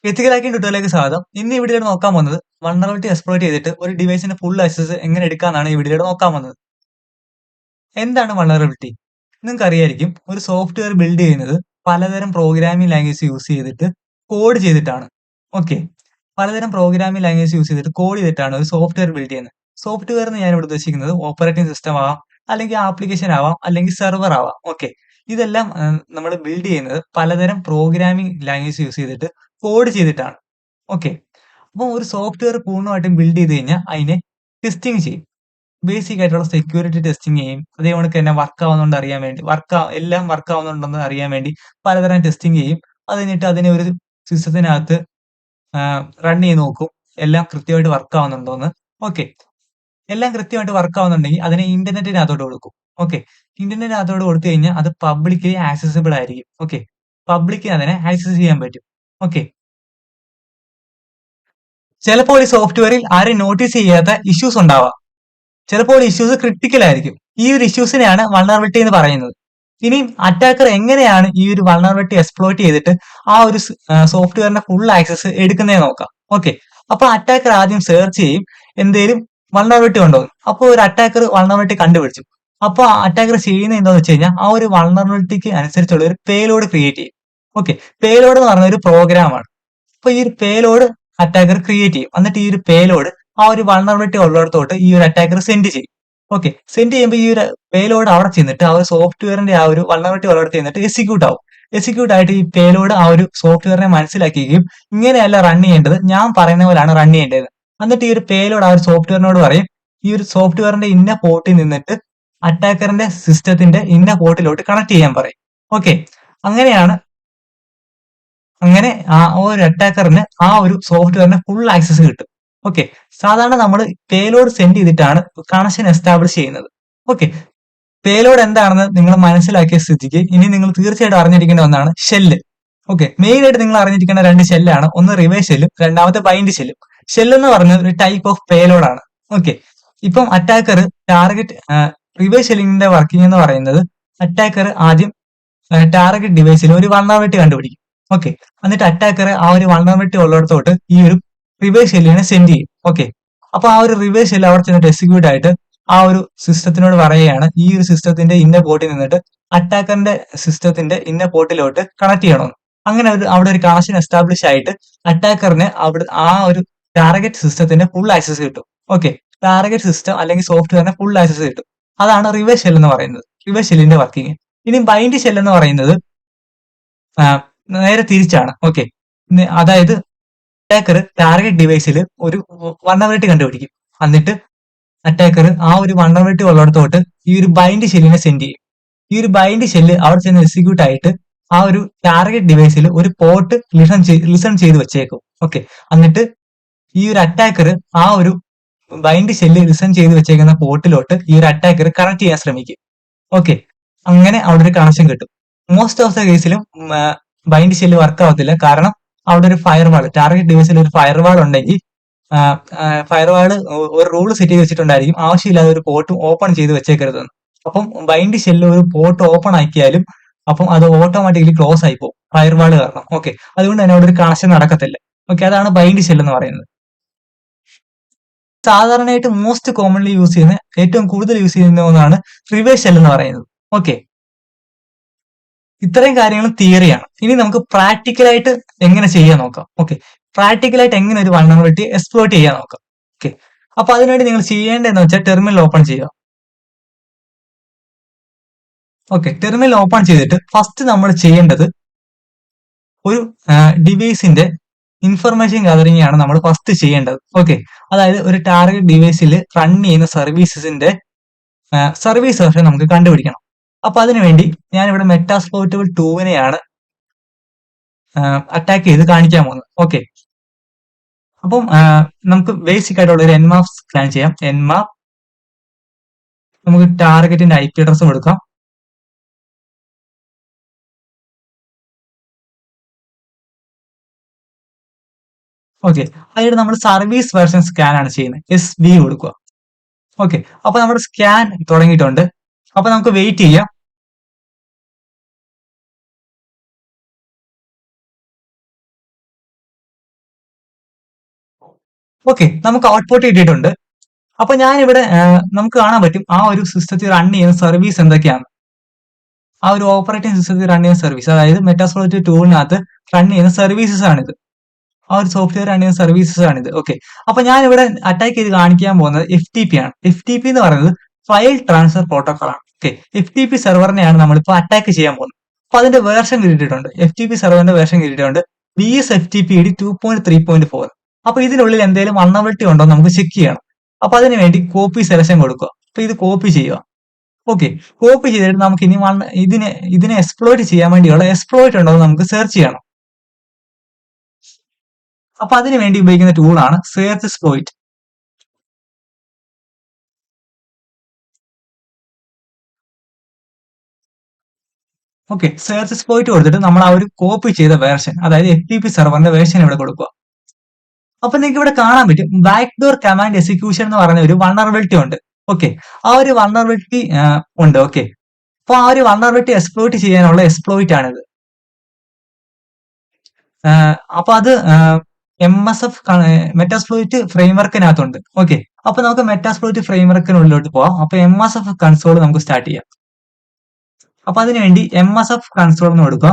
എത്തിക്കൽ hacking ട്യൂട്ടോറിയലിലേക്ക് സ്വാഗതം. ഇന്ന് ഈ വീഡിയോയിൽ നോക്കാൻ പോകുന്നത് വൾനറബിലിറ്റി എക്സ്പ്ലോയിറ്റ് ചെയ്തിട്ട് ഒരു ഡിവൈസിന്റെ ഫുൾ ആക്സസ് എങ്ങനെ എടുക്കാന്നാണ് ഈ വീഡിയോയിൽ നോക്കാൻ പോകുന്നത്. എന്താണ് വൾനറബിലിറ്റി? നിങ്ങൾക്ക് അറിയായിരിക്കും, ഒരു സോഫ്റ്റ്വെയർ ബിൽഡ് ചെയ്യുന്നത് പലതരം പ്രോഗ്രാമിംഗ് ലാംഗ്വേജ് യൂസ് ചെയ്തിട്ട് കോഡ് ചെയ്തിട്ടാണ്. ഓക്കെ, പലതരം പ്രോഗ്രാമിംഗ് ലാംഗ്വേജ് യൂസ് ചെയ്തിട്ട് കോഡ് ചെയ്തിട്ടാണ് ഒരു സോഫ്റ്റ്വെയർ ബിൽഡ് ചെയ്യുന്നത്. സോഫ്റ്റ്വെയർ എന്ന് ഞാൻ ഇവിടെ ഉദ്ദേശിക്കുന്നത് ഓപ്പറേറ്റിംഗ് സിസ്റ്റം ആവാം, അല്ലെങ്കിൽ ആപ്ലിക്കേഷൻ ആവാം, അല്ലെങ്കിൽ സെർവർ ആവാം. ഓക്കെ, ഇതെല്ലാം നമ്മൾ ബിൽഡ് ചെയ്യുന്നത് പലതരം പ്രോഗ്രാമിംഗ് ലാംഗ്വേജ് യൂസ് ചെയ്തിട്ട് കോഡ് ചെയ്തിട്ടാണ്. ഓക്കെ, അപ്പോൾ ഒരു സോഫ്റ്റ്വെയർ പൂർണ്ണമായിട്ടും ബിൽഡ് ചെയ്ത് കഴിഞ്ഞാൽ അതിനെ ടെസ്റ്റിംഗ് ചെയ്യും. ബേസിക് ആയിട്ടുള്ള സെക്യൂരിറ്റി ടെസ്റ്റിംഗ് ചെയ്യും. അതേപോലെ തന്നെ വർക്ക് ആവുന്നുണ്ടോ അറിയാൻ വേണ്ടി, എല്ലാം വർക്ക് ആവുന്നുണ്ടെന്ന് അറിയാൻ വേണ്ടി പലതരം ടെസ്റ്റിംഗ് ചെയ്യും. അത് കഴിഞ്ഞിട്ട് അതിനെ ഒരു സിസ്റ്റത്തിനകത്ത് റൺ ചെയ്ത് നോക്കും, എല്ലാം കൃത്യമായിട്ട് വർക്ക് ആവുന്നുണ്ടോന്ന്. ഓക്കെ, എല്ലാം കൃത്യമായിട്ട് വർക്ക് ആവുന്നുണ്ടെങ്കിൽ അതിനെ ഇന്റർനെറ്റിനകത്തോട്ട് കൊടുക്കും. ഓക്കെ, ഇന്റർനെറ്റിനകത്തോട്ട് കൊടുത്തു കഴിഞ്ഞാൽ അത് പബ്ലിക്കലി ആക്സസിബിൾ ആയിരിക്കും. ഓക്കെ, പബ്ലിക്കിന് അതിനെ ആക്സസ് ചെയ്യാൻ പറ്റും. ഓക്കെ, ചിലപ്പോൾ ഈ സോഫ്റ്റ്വെയറിൽ ആരും നോട്ടീസ് ചെയ്യാത്ത ഇഷ്യൂസ് ഉണ്ടാവാം. ചിലപ്പോൾ ഇഷ്യൂസ് ക്രിട്ടിക്കൽ ആയിരിക്കും. ഈ ഒരു ഇഷ്യൂസിനെയാണ് വൾനറബിലിറ്റി എന്ന് പറയുന്നത്. ഇനി അറ്റാക്കർ എങ്ങനെയാണ് ഈ ഒരു വൾനറബിലിറ്റി എക്സ്പ്ലോയിറ്റ് ചെയ്തിട്ട് ആ ഒരു സോഫ്റ്റ്വെയറിന്റെ ഫുൾ ആക്സസ് എടുക്കുന്നതെന്ന് നോക്കാം. ഓക്കെ, അപ്പൊ അറ്റാക്കർ ആദ്യം സെർച്ച് ചെയ്യും എന്തേലും വൾനറബിലിറ്റി ഉണ്ടോ. അപ്പോൾ ഒരു അറ്റാക്കർ വൾനറബിലിറ്റി കണ്ടുപിടിച്ചു. അപ്പൊ അറ്റാക്കർ ചെയ്യുന്നത് എന്താണെന്ന് വെച്ച് കഴിഞ്ഞാൽ ആ ഒരു വൾനറബിലിറ്റിക്ക് അനുസരിച്ചുള്ള ഒരു പേലോഡ് ക്രിയേറ്റ് ചെയ്യും. ഓക്കെ, പേലോഡ് എന്ന് പറഞ്ഞ ഒരു പ്രോഗ്രാമാണ്. അപ്പൊ ഈ ഒരു പേലോഡ് അറ്റാക്കർ ക്രിയേറ്റ് ചെയ്യും. എന്നിട്ട് ഈ ഒരു പേലോഡ് ആ ഒരു വൾനറബിലിറ്റി ഉള്ളിടത്തോട്ട് ഈ ഒരു അറ്റാക്കർ സെൻഡ് ചെയ്യും. ഓക്കെ, സെൻഡ് ചെയ്യുമ്പോൾ ഈ ഒരു പേലോഡ് അവിടെ ചെന്നിട്ട് ആ ഒരു സോഫ്റ്റ്വെയറിന്റെ ആ ഒരു വൾനറബിലിറ്റി ഉള്ളിടത്ത് ചെന്നിട്ട് എക്സിക്യൂട്ട് ആവും. എക്സിക്യൂട്ട് ആയിട്ട് ഈ പേലോഡ് ആ ഒരു സോഫ്റ്റ്വെയറിനെ മനസ്സിലാക്കുകയും ഇങ്ങനെയല്ല റൺ ചെയ്യേണ്ടത്, ഞാൻ പറയുന്ന പോലെയാണ് റൺ ചെയ്യേണ്ടത്. എന്നിട്ട് ഈ ഒരു പേലോഡ് ആ ഒരു സോഫ്റ്റ്വെയറിനോട് പറയും ഈ ഒരു സോഫ്റ്റ്വെയറിന്റെ ഇന്ന പോർട്ടിൽ നിന്നിട്ട് അറ്റാക്കറിന്റെ സിസ്റ്റത്തിന്റെ ഇന്ന പോർട്ടിലോട്ട് കണക്ട് ചെയ്യാൻ പറയും. ഓക്കെ, അങ്ങനെയാണ് അങ്ങനെ ആ ഒരു അറ്റാക്കറിന് ആ ഒരു സോഫ്റ്റ്വെയറിന് ഫുൾ ആക്സസ് കിട്ടും. ഓക്കെ, സാധാരണ നമ്മൾ പേലോഡ് സെൻഡ് ചെയ്തിട്ടാണ് കണക്ഷൻ എസ്റ്റാബ്ലിഷ് ചെയ്യുന്നത്. ഓക്കെ, പേലോഡ് എന്താണെന്ന് നിങ്ങൾ മനസ്സിലാക്കിയ സ്ഥിതിക്ക് ഇനി നിങ്ങൾ തീർച്ചയായിട്ടും അറിഞ്ഞിരിക്കേണ്ട ഒന്നാണ് ഷെല്ല്. ഓക്കെ, മെയിൻ ആയിട്ട് നിങ്ങൾ അറിഞ്ഞിരിക്കേണ്ട രണ്ട് ഷെല്ലാണ്, ഒന്ന് റിവേഴ്സ് ഷെല്ലും രണ്ടാമത്തെ ബൈൻഡ് ഷെല്ലും. ഷെല്ല് എന്ന് പറഞ്ഞത് ഒരു ടൈപ്പ് ഓഫ് പേലോഡ് ആണ്. ഓക്കെ, ഇപ്പം അറ്റാക്കർ ടാർഗറ്റ് റിവേഴ്സ് ഷെല്ലിങ്ങിന്റെ വർക്കിംഗ് എന്ന് പറയുന്നത് അറ്റാക്കർ ആദ്യം ടാർഗറ്റ് ഡിവൈസിൽ ഒരു വൾനറബിലിറ്റി കണ്ടുപിടിക്കും. ഓക്കെ, എന്നിട്ട് അറ്റാക്കർ ആ ഒരു വൾനറബിലിറ്റി ഉള്ളിടത്തോട്ട് ഈ ഒരു റിവേഴ്സ് ഷെല്ലിനെ സെൻഡ് ചെയ്യും. ഓക്കെ, അപ്പൊ ആ ഒരു റിവേഴ്സ് ഷെല്ല് അവിടെ ചെന്നിട്ട് എക്സിക്യൂട്ട് ആയിട്ട് ആ ഒരു സിസ്റ്റത്തിനോട് പറയുകയാണ് ഈ ഒരു സിസ്റ്റത്തിന്റെ ഇന്ന പോർട്ടിൽ നിന്നിട്ട് അറ്റാക്കറിന്റെ സിസ്റ്റത്തിന്റെ ഇന്ന പോർട്ടിലോട്ട് കണക്ട് ചെയ്യണമെന്ന്. അങ്ങനെ അവിടെ ഒരു കണക്ഷൻ എസ്റ്റാബ്ലിഷ് ആയിട്ട് അറ്റാക്കറിന് അവിടെ ആ ഒരു ടാർഗറ്റ് സിസ്റ്റത്തിന്റെ ഫുൾ ആക്സസ് കിട്ടും. ഓക്കെ, ടാർഗറ്റ് സിസ്റ്റം അല്ലെങ്കിൽ സോഫ്റ്റ്വെയറിന് ഫുൾ ആക്സസ് കിട്ടും. അതാണ് റിവേഴ്സ് ഷെൽ എന്ന് പറയുന്നത്, റിവേഴ്സ് ഷെല്ലിന്റെ വർക്കിംഗ്. ഇനി ബൈൻഡ് ഷെൽ എന്ന് പറയുന്നത് നേരെ തിരിച്ചാണ്. ഓക്കെ, അതായത് അറ്റാക്കർ ടാർഗറ്റ് ഡിവൈസിൽ ഒരു വൾനറബിലിറ്റി കണ്ടുപിടിക്കും. എന്നിട്ട് അറ്റാക്കർ ആ ഒരു വൾനറബിലിറ്റി ഉള്ളിടത്തോട്ട് ഈ ഒരു ബൈൻഡ് ഷെല്ലിനെ സെൻഡ് ചെയ്യും. ഈ ഒരു ബൈൻഡ് ഷെല്ല് അവിടെ ചെന്ന് എക്സിക്യൂട്ട് ആയിട്ട് ആ ഒരു ടാർഗറ്റ് ഡിവൈസിൽ ഒരു പോർട്ട് ലിസൺ ചെയ്ത് വെച്ചേക്കും. ഓക്കെ, എന്നിട്ട് ഈ ഒരു അറ്റാക്കർ ആ ഒരു ബൈൻഡ് ഷെല്ല് ലിസൺ ചെയ്ത് വെച്ചേക്കുന്ന പോർട്ടിലോട്ട് ഈ ഒരു അറ്റാക്കർ കണക്ട് ചെയ്യാൻ ശ്രമിക്കും. ഓക്കെ, അങ്ങനെ അവിടെ ഒരു കണക്ഷൻ കിട്ടും. മോസ്റ്റ് ഓഫ് ദ കേസിലും ബൈൻഡ് ഷെല്ല് വർക്ക് ആവത്തില്ല, കാരണം അവിടെ ഒരു ഫയർവാൾ, ടാർഗറ്റ് ഡിവൈസിൽ ഒരു ഫയർവാൾ ഉണ്ടെങ്കിൽ ഫയർവാള് ഒരു റൂൾ സെറ്റ് ചെയ്ത് വെച്ചിട്ടുണ്ടായിരിക്കും, ആവശ്യമില്ലാതെ ഒരു പോർട്ട് ഓപ്പൺ ചെയ്ത് വെച്ചേക്കരുതെന്ന്. അപ്പം ബൈൻഡ് ഷെല്ല് ഒരു പോർട്ട് ഓപ്പൺ ആക്കിയാലും അപ്പം അത് ഓട്ടോമാറ്റിക്കലി ക്ലോസ് ആയി പോകും ഫയർവാൾ കാരണം. ഓക്കെ, അതുകൊണ്ട് തന്നെ അവിടെ ഒരു കണക്ഷൻ നടക്കത്തില്ല. ഓക്കെ, അതാണ് ബൈൻഡ് ഷെല്ല് എന്ന് പറയുന്നത്. സാധാരണയായിട്ട് മോസ്റ്റ് കോമൺലി യൂസ് ചെയ്യുന്ന, ഏറ്റവും കൂടുതൽ യൂസ് ചെയ്യുന്ന ഒന്നാണ് റിവേഴ്സ് ഷെൽ എന്ന് പറയുന്നത്. ഓക്കെ, ഇത്രയും കാര്യങ്ങളും തിയറിയാണ്. ഇനി നമുക്ക് പ്രാക്ടിക്കലായിട്ട് എങ്ങനെ ചെയ്യാൻ നോക്കാം. ഓക്കെ, പ്രാക്ടിക്കലായിട്ട് എങ്ങനെ ഒരു വൾനറബിലിറ്റി എക്സ്പ്ലോയിറ്റ് ചെയ്യാൻ നോക്കാം. ഓക്കെ, അപ്പൊ അതിനുവേണ്ടി നിങ്ങൾ ചെയ്യേണ്ടതെന്ന് വെച്ചാൽ ടെർമിനൽ ഓപ്പൺ ചെയ്യുക. ഓക്കെ, ടെർമിനൽ ഓപ്പൺ ചെയ്തിട്ട് ഫസ്റ്റ് നമ്മൾ ചെയ്യേണ്ടത് ഒരു ഡിവൈസിന്റെ ഇൻഫർമേഷൻ ഗാദറിംഗ് ആണ് നമ്മൾ ഫസ്റ്റ് ചെയ്യേണ്ടത്. ഓക്കെ, അതായത് ഒരു ടാർഗറ്റ് ഡിവൈസിൽ റൺ ചെയ്യുന്ന സർവീസസിന്റെ സർവീസ് വെർഷൻ നമുക്ക് കണ്ടുപിടിക്കണം. അപ്പൊ അതിനുവേണ്ടി ഞാനിവിടെ മെറ്റാസ്പ്ലോയിറ്റബിൾ 2-നെയാണ് അറ്റാക്ക് ചെയ്ത് കാണിക്കാൻ പോകുന്നത്. ഓക്കെ, അപ്പം നമുക്ക് ബേസിക് ആയിട്ടുള്ള ഒരു എൻമാപ്പ് സ്കാൻ ചെയ്യാം. എൻമാപ്പ്, നമുക്ക് ടാർഗറ്റിന്റെ IP അഡ്രസ് കൊടുക്കാം. ഓക്കെ, അതായത് നമ്മൾ സർവീസ് വെർഷൻ സ്കാൻ ആണ് ചെയ്യുന്നത്. SB കൊടുക്കുക. ഓക്കെ, അപ്പൊ നമ്മുടെ സ്കാൻ തുടങ്ങിയിട്ടുണ്ട്. അപ്പൊ നമുക്ക് വെയിറ്റ് ചെയ്യാം. ഓക്കെ, നമുക്ക് ഔട്ട്പുട്ട് കിട്ടിയിട്ടുണ്ട്. അപ്പൊ ഞാനിവിടെ നമുക്ക് കാണാൻ പറ്റും ആ ഒരു സിസ്റ്റത്തിൽ റൺ ചെയ്യുന്ന സർവീസ് എന്തൊക്കെയാണ്. ആ ഒരു ഓപ്പറേറ്റിംഗ് സിസ്റ്റത്തിൽ റൺ ചെയ്യുന്ന സർവീസ്, അതായത് മെറ്റാസ്പ്ലോയിറ്റ് ടൂളിനകത്ത് റൺ ചെയ്യുന്ന സർവീസസ് ആണിത്. ആ ഒരു സോഫ്റ്റ്വെയർ റൺ ചെയ്യുന്ന സർവീസസ് ആണിത്. ഓക്കെ, അപ്പൊ ഞാൻ ഇവിടെ അറ്റാക്ക് ചെയ്ത് കാണിക്കാൻ പോകുന്നത് FTP ആണ്. FTP എന്ന് പറയുന്നത് ഫയൽ ട്രാൻസ്ഫർ പ്രോട്ടോകോൾ ആണ്. ഓക്കെ, FTP സെർവറിനെയാണ് നമ്മളിപ്പോൾ അറ്റാക്ക് ചെയ്യാൻ പോകുന്നത്. അപ്പൊ അതിന്റെ വേർഷൻ കിട്ടിയിട്ടുണ്ട്, FTP സെർവറിന്റെ വേർഷൻ കിട്ടിയിട്ടുണ്ട് BSFTPD 2.3.4. അപ്പൊ ഇതിനുള്ളിൽ എന്തെങ്കിലും വൾനറബിലിറ്റി ഉണ്ടോ നമുക്ക് ചെക്ക് ചെയ്യണം. അപ്പൊ അതിന് വേണ്ടി കോപ്പി സെലക്ഷൻ കൊടുക്കുക. അപ്പൊ ഇത് കോപ്പി ചെയ്യുക. ഓക്കെ, കോപ്പി ചെയ്തിട്ട് നമുക്ക് ഇനി ഇതിനെ എക്സ്പ്ലോയിറ്റ് ചെയ്യാൻ വേണ്ടിയുള്ള എക്സ്പ്ലോയിറ്റ് ഉണ്ടോ എന്ന് നമുക്ക് സെർച്ച് ചെയ്യണം. അപ്പൊ അതിന് വേണ്ടി ഉപയോഗിക്കുന്ന ടൂളാണ് search exploit. Okay, search exploit കൊടുത്തിട്ട് നമ്മൾ ആ ഒരു കോപ്പി ചെയ്ത വേർഷൻ, അതായത് FTP സെർവറിന്റെ വേർഷൻ ഇവിടെ കൊടുക്കുക. അപ്പൊ നിങ്ങൾക്ക് ഇവിടെ കാണാൻ പറ്റും ബാക്ക്ഡോർ കമാൻഡ് എക്സിക്യൂഷൻ എന്ന് പറയുന്ന ഒരു വൾനറബിലിറ്റി ഉണ്ട്. ഓക്കെ, ആ ഒരു വൾനറബിലിറ്റി ഉണ്ട്. ഓക്കെ, അപ്പൊ ആ ഒരു വൾനറബിലിറ്റി എക്സ്പ്ലോയിറ്റ് ചെയ്യാനുള്ള എക്സ്പ്ലോയിറ്റ് ആണിത്. അപ്പൊ അത് MSF മെറ്റാസ്പ്ലോയിറ്റ് ഫ്രെയിംവർക്കിനകത്തുണ്ട്. ഓക്കെ, അപ്പൊ നമുക്ക് മെറ്റാസ്പ്ലോയിറ്റ് ഫ്രെയിംവർക്കിനുള്ളിലോട്ട് പോവാം. അപ്പൊ MSF കൺസോൾ നമുക്ക് സ്റ്റാർട്ട് ചെയ്യാം. അപ്പൊ അതിനുവേണ്ടി MSF കൺസോൾ എന്ന് കൊടുക്കുക,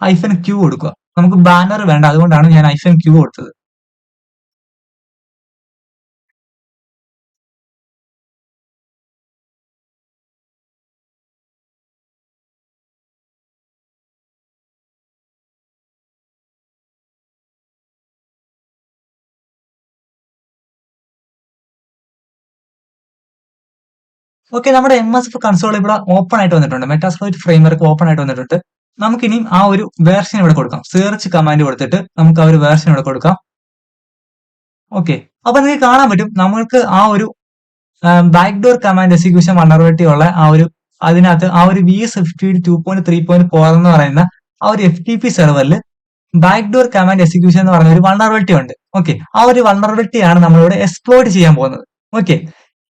-Q കൊടുക്കുക. നമുക്ക് ബാനർ വേണ്ട, അതുകൊണ്ടാണ് ഞാൻ -Q കൊടുത്തത്. ഓക്കെ, നമ്മുടെ MSF കൺസോൾ ഇവിടെ ഓപ്പൺ ആയിട്ട് വന്നിട്ടുണ്ട്. മെറ്റാസ്പ്ലോയിറ്റ് ഫ്രെയിംവർക്ക് ഓപ്പൺ ആയിട്ട് വന്നിട്ടുണ്ട്. നമുക്കിനി ആ ഒരു വേർഷൻ ഇവിടെ കൊടുക്കാം. സെർച്ച് കമാൻഡ് കൊടുത്തിട്ട് നമുക്ക് ആ ഒരു വേർഷൻ ഇവിടെ കൊടുക്കാം. ഓക്കെ, അപ്പൊ നിങ്ങൾക്ക് കാണാൻ പറ്റും നമ്മൾക്ക് ആ ഒരു ബാക്ക്ഡോർ കമാൻഡ് എക്സിക്യൂഷൻ വൾനറബിലിറ്റി ഉള്ള ആ ഒരു അതിനകത്ത് ആ ഒരു BSFTPD 2.3.4 എന്ന് പറയുന്ന ആ ഒരു FTP സെർവറിൽ ബാക്ക്ഡോർ കമാൻഡ് എക്സിക്യൂഷൻ എന്ന് പറയുന്ന ഒരു വൾനറബിലിറ്റി ഉണ്ട്. ഓക്കെ, ആ ഒരു വൾനറബിലിറ്റി ആണ് നമ്മളിവിടെ എക്സ്പ്ലോയിറ്റ് ചെയ്യാൻ പോകുന്നത്. ഓക്കെ,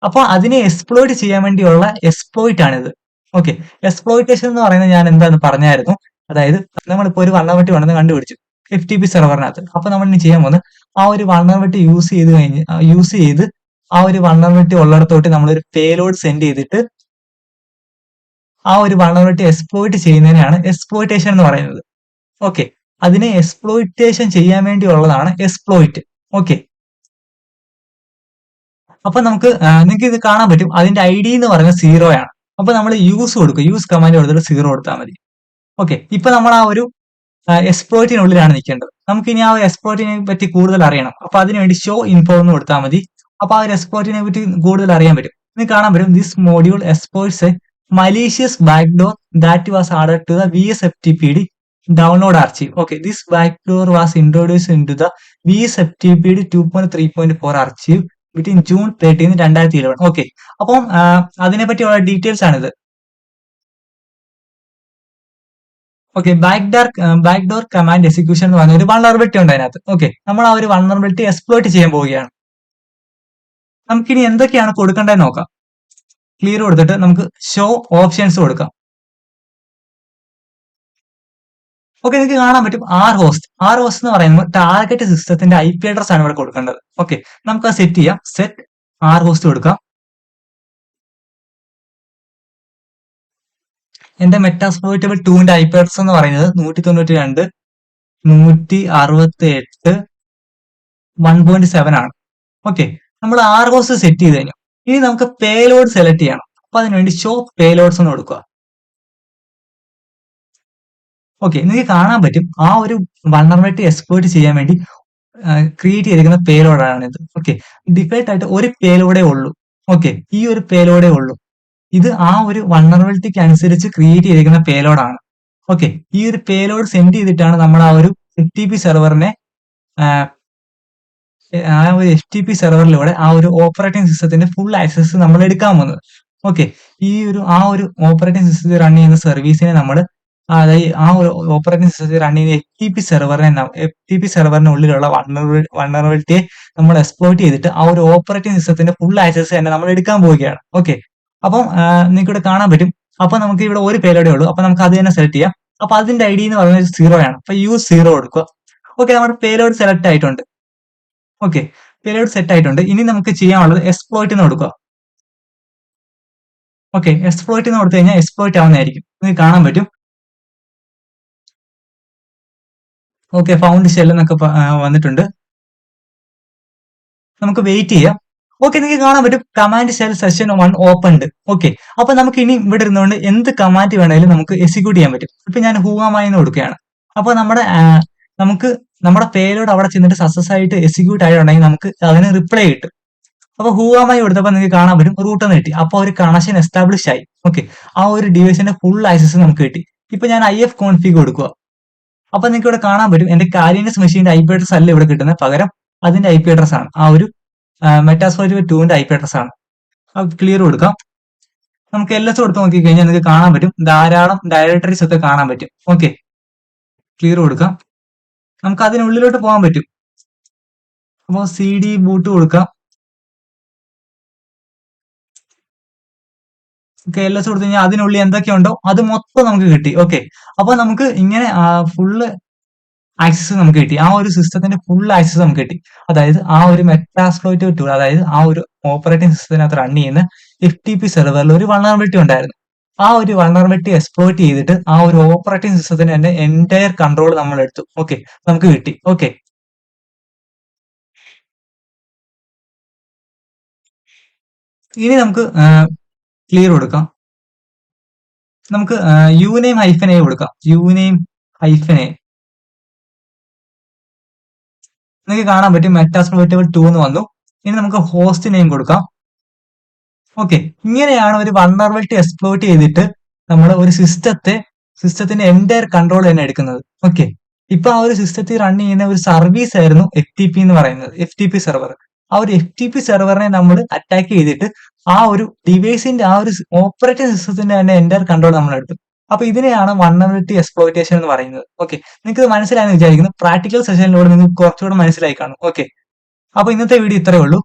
അപ്പൊ അതിനെ എക്സ്പ്ലോയിറ്റ് ചെയ്യാൻ വേണ്ടിയുള്ള എക്സ്പ്ലോയിറ്റ് ആണിത്. ഓക്കെ, എക്സ്പ്ലോയിറ്റേഷൻ എന്ന് പറയുന്നത് ഞാൻ എന്താന്ന് പറഞ്ഞായിരുന്നു. അതായത് നമ്മളിപ്പോ ഒരു വൾനറബിലിറ്റി ഉണ്ടെന്ന് കണ്ടുപിടിച്ചു FTP സെർവറിനകത്ത്. അപ്പൊ നമ്മൾ ഇനി ചെയ്യാൻ പോകുന്നത് ആ ഒരു വൾനറബിലിറ്റി യൂസ് ചെയ്ത് ആ ഒരു വൾനറബിലിറ്റി ഉള്ളിടത്തോട്ട് നമ്മളൊരു പേലോഡ് സെൻഡ് ചെയ്തിട്ട് ആ ഒരു വൾനറബിലിറ്റി എക്സ്പ്ലോയിറ്റ് ചെയ്യുന്നതിനാണ് എക്സ്പ്ലോയിറ്റേഷൻ എന്ന് പറയുന്നത്. ഓക്കെ, അതിനെ എക്സ്പ്ലോയിറ്റേഷൻ ചെയ്യാൻ വേണ്ടിയുള്ളതാണ് എക്സ്പ്ലോയിറ്റ്. ഓക്കെ, അപ്പൊ നിങ്ങൾക്ക് ഇത് കാണാൻ പറ്റും. അതിന്റെ ID എന്ന് പറയുന്നത് 0 ആണ്. അപ്പൊ നമ്മൾ യൂസ് കൊടുക്കുക, യൂസ് കമാൻഡ് കൊടുത്തിട്ട് 0 കൊടുത്താൽ മതി. ഓക്കെ, ഇപ്പൊ നമ്മൾ ആ ഒരു എക്സ്പ്ലോയിറ്റിനുള്ളിലാണ് നിൽക്കേണ്ടത്. നമുക്ക് ഇനി ആ എക്സ്പ്ലോയിറ്റിനെ പറ്റി കൂടുതൽ അറിയണം. അപ്പൊ അതിനുവേണ്ടി ഷോ ഇൻഫോ എന്ന് കൊടുത്താൽ മതി. അപ്പൊ ആ ഒരു എക്സ്പ്ലോയിറ്റിനെ പറ്റി കൂടുതൽ അറിയാൻ പറ്റും. നിങ്ങൾക്ക് കാണാൻ പറ്റും this module exploits A malicious backdoor that was added to the BSFTPD download archive. Okay, this backdoor was introduced into the BSFTPD 2.3.4 archive between June 13, 2011. Okay, അപ്പം അതിനെ പറ്റിയുള്ള ഡീറ്റെയിൽസ് ആണിത്. ഓക്കെ, ബാക്ക്ഡോർ കമാൻഡ് എക്സിക്യൂഷൻ എന്ന് പറഞ്ഞ ഒരു vulnerability ഉണ്ട് അതിനകത്ത്. Okay, നമ്മൾ ആ ഒരു വൾനറബിലിറ്റി എക്സ്പ്ലോയിറ്റ് ചെയ്യാൻ പോവുകയാണ്. നമുക്കിനി എന്തൊക്കെയാണ് കൊടുക്കേണ്ടതെന്ന് നോക്കാം. ക്ലിയർ കൊടുത്തിട്ട് നമുക്ക് ഷോ ഓപ്ഷൻസ് കൊടുക്കാം. ഓക്കെ, നിങ്ങൾക്ക് കാണാൻ പറ്റും ആർ ഹോസ്റ്റ് എന്ന് പറയുമ്പോൾ ടാർഗറ്റ് സിസ്റ്റത്തിന്റെ IP അഡ്രസ് ആണ് ഇവിടെ കൊടുക്കേണ്ടത്. ഓക്കെ, നമുക്ക് അത് സെറ്റ് ചെയ്യാം. സെറ്റ് ആർ ഹോസ്റ്റ് കൊടുക്കാം. എന്റെ മെറ്റാസ്പ്ലോയിറ്റബിൾ 2ന്റെ IP അഡ്രസ് എന്ന് പറയുന്നത് 192.168.1.7 ആണ്. ഓക്കെ, നമ്മൾ ആർ ഹോസ്റ്റ് സെറ്റ് ചെയ്ത് കഴിഞ്ഞു. ഇനി നമുക്ക് പേലോഡ് സെലക്ട് ചെയ്യണം. അപ്പൊ അതിനുവേണ്ടി ഷോ പേലോഡ്സ് എന്ന് കൊടുക്കുക. ഓക്കെ, നിങ്ങൾക്ക് കാണാൻ പറ്റും ആ ഒരു വൾനറബിലിറ്റി എക്സ്പ്ലോയിറ്റ് ചെയ്യാൻ വേണ്ടി ക്രിയേറ്റ് ചെയ്തിരിക്കുന്ന പേലോഡാണിത്. ഓക്കെ, ഡിഫാൾട്ട് ആയിട്ട് ഒരു പേലോഡേ ഉള്ളൂ. ഓക്കെ, ഈ ഒരു പേലോഡേ ഉള്ളൂ. ഇത് ആ ഒരു വൾനറബിലിറ്റിക്ക് അനുസരിച്ച് ക്രിയേറ്റ് ചെയ്തിരിക്കുന്ന പേലോഡാണ്. ഓക്കെ, ഈ ഒരു പേലോഡ് സെൻഡ് ചെയ്തിട്ടാണ് നമ്മൾ ആ ഒരു FTP സെർവറിനെ സെർവറിലൂടെ ആ ഒരു ഓപ്പറേറ്റിംഗ് സിസ്റ്റത്തിന്റെ ഫുൾ ആക്സസ് നമ്മൾ എടുക്കാൻ പോകുന്നത്. ഓക്കെ, ആ ഒരു ഓപ്പറേറ്റിംഗ് സിസ്റ്റത്തിൽ റൺ ചെയ്യുന്ന സർവീസിനെ നമ്മൾ, അതായത് ആ ഒരു ഓപ്പറേറ്റിംഗ് സിസ്റ്റത്തിൽ റൺ ചെയ്യുന്ന FTP സെർവറിനുള്ളിലുള്ള വൾനറബിലിറ്റിയെ നമ്മൾ എക്സ്പ്ലോയിറ്റ് ചെയ്തിട്ട് ആ ഒരു ഓപ്പറേറ്റിംഗ് സിസ്റ്റത്തിന്റെ ഫുൾ ആക്സസ് തന്നെ നമ്മൾ എടുക്കാൻ പോവുകയാണ്. ഓക്കെ, അപ്പം നിങ്ങൾക്ക് ഇവിടെ കാണാൻ പറ്റും. അപ്പൊ നമുക്ക് ഇവിടെ ഒരു പേലോഡേ ഉള്ളൂ. അപ്പൊ നമുക്ക് അത് തന്നെ സെലക്ട് ചെയ്യാം. അപ്പൊ അതിന്റെ ID എന്ന് പറയുന്നത് 0 ആണ്. അപ്പൊ യൂസ് 0 കൊടുക്കുക. ഓക്കെ, നമ്മുടെ പേലോഡ് സെലക്ട് ആയിട്ടുണ്ട്. ഓക്കെ, പേലോഡ് സെറ്റ് ആയിട്ടുണ്ട്. ഇനി നമുക്ക് ചെയ്യാനുള്ളത് എക്സ്പ്ലോയിറ്റ് എന്ന് കൊടുക്കുക. ഓക്കെ, എക്സ്പ്ലോയിറ്റ് എന്ന് കൊടുത്തു കഴിഞ്ഞാൽ എക്സ്പ്ലോയിറ്റ് ആവുന്നതായിരിക്കും. നിങ്ങൾക്ക് കാണാൻ പറ്റും. ഓക്കെ, ഫൗണ്ട് ഷെൽ എന്നൊക്കെ വന്നിട്ടുണ്ട്. നമുക്ക് വെയിറ്റ് ചെയ്യാം. ഓക്കെ, നിങ്ങൾക്ക് കാണാൻ പറ്റും command shell session 1 opened. Okay, അപ്പൊ നമുക്ക് ഇനി ഇവിടെ ഇരുന്നുകൊണ്ട് എന്ത് കമാൻഡ് വേണമെങ്കിലും നമുക്ക് എക്സിക്യൂട്ട് ചെയ്യാൻ പറ്റും. ഇപ്പൊ ഞാൻ ഹൂവാമായി എന്ന് കൊടുക്കുകയാണ്. അപ്പൊ നമുക്ക് നമ്മുടെ പേലോഡ് അവിടെ ചെന്നിട്ട് സക്സസ് ആയിട്ട് എക്സിക്യൂട്ട് ആയിട്ടുണ്ടെങ്കിൽ നമുക്ക് അതിന് റിപ്ലൈ കിട്ടും. അപ്പൊ ഹൂവാമായി കൊടുത്തപ്പോൾ നിങ്ങൾക്ക് കാണാൻ പറ്റും റൂട്ട് എന്ന് കിട്ടി. അപ്പൊ ഒരു കണക്ഷൻ എസ്റ്റാബ്ലിഷ് ആയി. ഓക്കെ, ആ ഒരു ഡിവൈസിന്റെ ഫുൾ ആക്സസ് നമുക്ക് കിട്ടി. ഇപ്പൊ ഞാൻ IF കോൺഫിഗ് കൊടുക്കുക. അപ്പൊ നിങ്ങൾക്ക് ഇവിടെ കാണാൻ പറ്റും എന്റെ കാലിനസ് മെഷീന്റെ IP അഡ്രസ് അല്ല ഇവിടെ കിട്ടുന്നത്, പകരം അതിന്റെ IP അഡ്രസ് ആണ്. ആ ഒരു മെറ്റാസ്പ്ലോയിറ്റ് 2ന്റെ IP അഡ്രസ് ആണ്. അത് ക്ലിയർ കൊടുക്കാം. നമുക്ക് LS കൊടുത്ത് നോക്കി കഴിഞ്ഞാൽ നിങ്ങൾക്ക് കാണാൻ പറ്റും ധാരാളം ഡയറക്ടറീസ് ഒക്കെ കാണാൻ പറ്റും. ഓക്കെ, ക്ലിയർ കൊടുക്കാം. നമുക്ക് അതിനുള്ളിലോട്ട് പോകാൻ പറ്റും. അപ്പോൾ CD ബൂട്ട് കൊടുക്കാം. LS കൊടുത്തു കഴിഞ്ഞാൽ അതിനുള്ളിൽ എന്തൊക്കെയുണ്ടോ അത് മൊത്തം നമുക്ക് കിട്ടി. ഓക്കെ, അപ്പൊ നമുക്ക് ഇങ്ങനെ ഫുള്ള് ആക്സസ് നമുക്ക് കിട്ടി. ആ ഒരു സിസ്റ്റത്തിന്റെ ഫുൾ ആക്സസ് നമുക്ക് കിട്ടി. അതായത് ആ ഒരു മെറ്റാസ്പ്ലോയിറ്റ് ടൂൾ, അതായത് ആ ഒരു ഓപ്പറേറ്റിംഗ് സിസ്റ്റത്തിനകത്ത് റൺ ചെയ്യുന്ന FTP സെർവറിൽ ഒരു വൾനറബിലിറ്റി ഉണ്ടായിരുന്നു. ആ ഒരു വൾനറബിലിറ്റി എക്സ്പ്ലോയിറ്റ് ചെയ്തിട്ട് ആ ഒരു ഓപ്പറേറ്റിംഗ് സിസ്റ്റത്തിന്റെ തന്നെ എൻറ്റയർ കൺട്രോൾ നമ്മൾ എടുത്തു. ഓക്കെ, നമുക്ക് കിട്ടി. ഓക്കെ, ഇനി നമുക്ക് ക്ലിയർ കൊടുക്കാം. നമുക്ക് യൂനെയിം -a കൊടുക്കാം. യൂനെയിം -a നിങ്ങൾക്ക് കാണാൻ പറ്റും മെറ്റാസ്പ്ലോയിറ്റ് 2 എന്ന് വന്നു. ഇനി നമുക്ക് ഹോസ്റ്റ് നെയിം കൊടുക്കാം. ഓക്കെ, ഇങ്ങനെയാണ് ഒരു വൾനറബിലിറ്റി എക്സ്പ്ലോയിറ്റ് ചെയ്തിട്ട് നമ്മൾ ഒരു സിസ്റ്റത്തിന്റെ എൻറ്റയർ കൺട്രോൾ തന്നെ എടുക്കുന്നത്. ഓക്കെ, ഇപ്പൊ ആ ഒരു സിസ്റ്റത്തിൽ റൺ ചെയ്യുന്ന ഒരു സർവീസ് ആയിരുന്നു FTP എന്ന് പറയുന്നത്, FTP സെർവർ. ആ ഒരു FTP സെർവറിനെ നമ്മൾ അറ്റാക്ക് ചെയ്തിട്ട് ആ ഒരു ഡിവൈസിന്റെ ആ ഒരു ഓപ്പറേറ്റിംഗ് സിസ്റ്റത്തിന്റെ തന്നെ എൻറ്റയർ കൺട്രോൾ നമ്മൾ എടുത്തു. അപ്പൊ ഇതിനെയാണ് വൾനറബിലിറ്റി എക്സ്പ്ലോയിറ്റേഷൻ എന്ന് പറയുന്നത്. ഓക്കെ, നിങ്ങൾക്ക് മനസ്സിലായെന്ന് വിചാരിക്കുന്നു. പ്രാക്ടിക്കൽ സെഷനിലൂടെ നിങ്ങൾക്ക് കുറച്ചുകൂടെ മനസ്സിലായി കാണും. ഓക്കെ, അപ്പൊ ഇന്നത്തെ വീഡിയോ ഇത്രയേ ഉള്ളൂ.